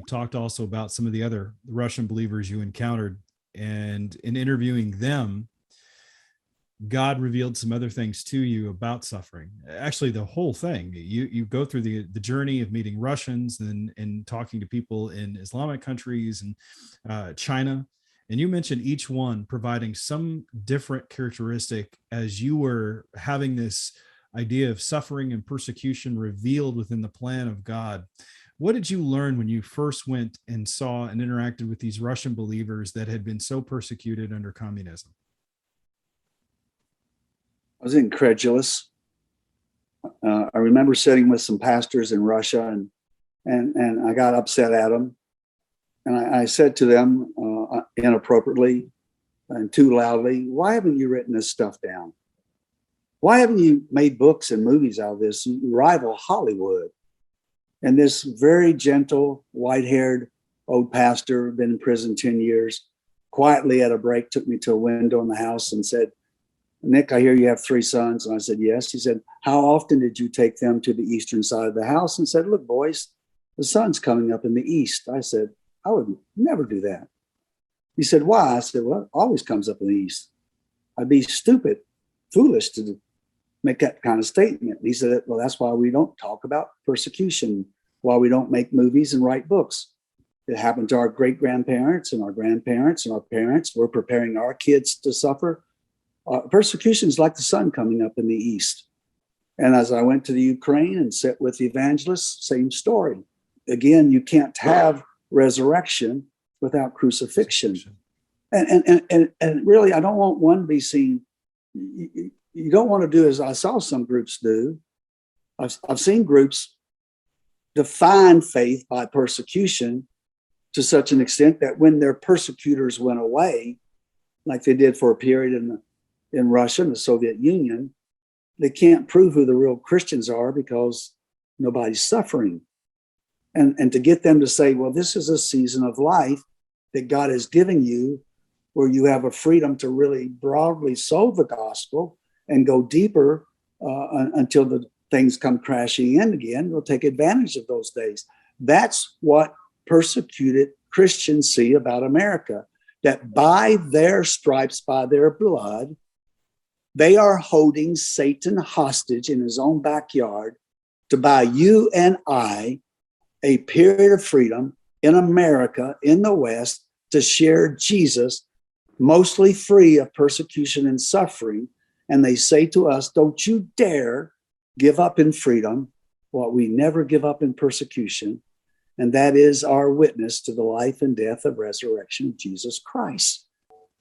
talked also about some of the other Russian believers you encountered, and in interviewing them, God revealed some other things to you about suffering. Actually, the whole thing. You go through the journey of meeting Russians and talking to people in Islamic countries and China. And you mentioned each one providing some different characteristic as you were having this idea of suffering and persecution revealed within the plan of God. What did you learn when you first went and saw and interacted with these Russian believers that had been so persecuted under communism? I was incredulous. I remember sitting with some pastors in Russia, and I got upset at them. And I said to them inappropriately and too loudly, "Why haven't you written this stuff down? Why haven't you made books and movies out of this? You rival Hollywood." And this very gentle, white-haired old pastor, been in prison 10 years, quietly at a break took me to a window in the house and said, "Nik, I hear you have 3 sons." And I said, "Yes." He said, "How often did you take them to the eastern side of the house?" And said, "Look, boys, the sun's coming up in the east." I said, "I would never do that." He said, "Why?" I said, "Well, it always comes up in the east." I'd be stupid, foolish to make that kind of statement. He said, "Well, that's why we don't talk about persecution, why we don't make movies and write books. It happened to our great-grandparents and our grandparents and our parents. We're preparing our kids to suffer. Persecution is like the sun coming up in the east." And as I went to the Ukraine and sat with the evangelists, same story. Again, you can't have resurrection without crucifixion. And really, I don't want one to be seen. You don't want to do as I saw some groups do. I've seen groups define faith by persecution to such an extent that when their persecutors went away, like they did for a period in Russia and the Soviet Union, they can't prove who the real Christians are because nobody's suffering. And to get them to say, well, this is a season of life that God is giving you where you have a freedom to really broadly sow the gospel and go deeper until the things come crashing in again. We'll take advantage of those days. That's what persecuted Christians see about America, that by their stripes, by their blood, they are holding Satan hostage in his own backyard to buy you and I a period of freedom in America, in the West, to share Jesus, mostly free of persecution and suffering. And they say to us, don't you dare give up in freedom what we never give up in persecution. And that is our witness to the life and death of resurrection of Jesus Christ.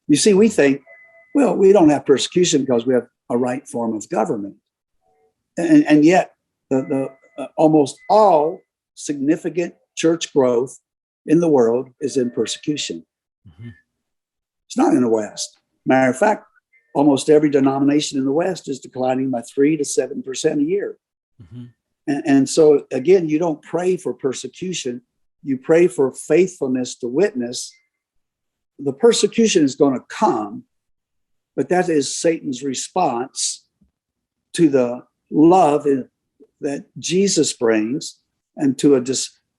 You see, we think, well, we don't have persecution because we have a right form of government. And yet, almost all significant church growth in the world is in persecution. Mm-hmm. It's not in the West. Matter of fact, almost every denomination in the West is declining by 3 to 7% a year. Mm-hmm. And so, again, you don't pray for persecution. You pray for faithfulness to witness. The persecution is going to come, but that is Satan's response to the love that Jesus brings and to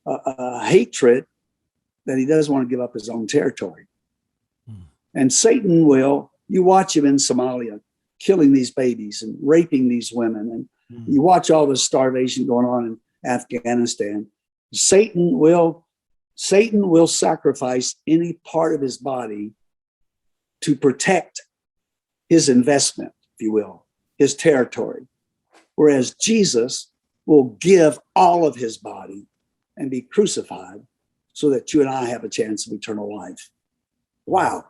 a hatred that he doesn't want to give up his own territory. And Satan will, you watch him in Somalia, killing these babies and raping these women. And you watch all this starvation going on in Afghanistan. Satan will sacrifice any part of his body to protect his investment, if you will, his territory. Whereas Jesus will give all of his body and be crucified so that you and I have a chance of eternal life. Wow.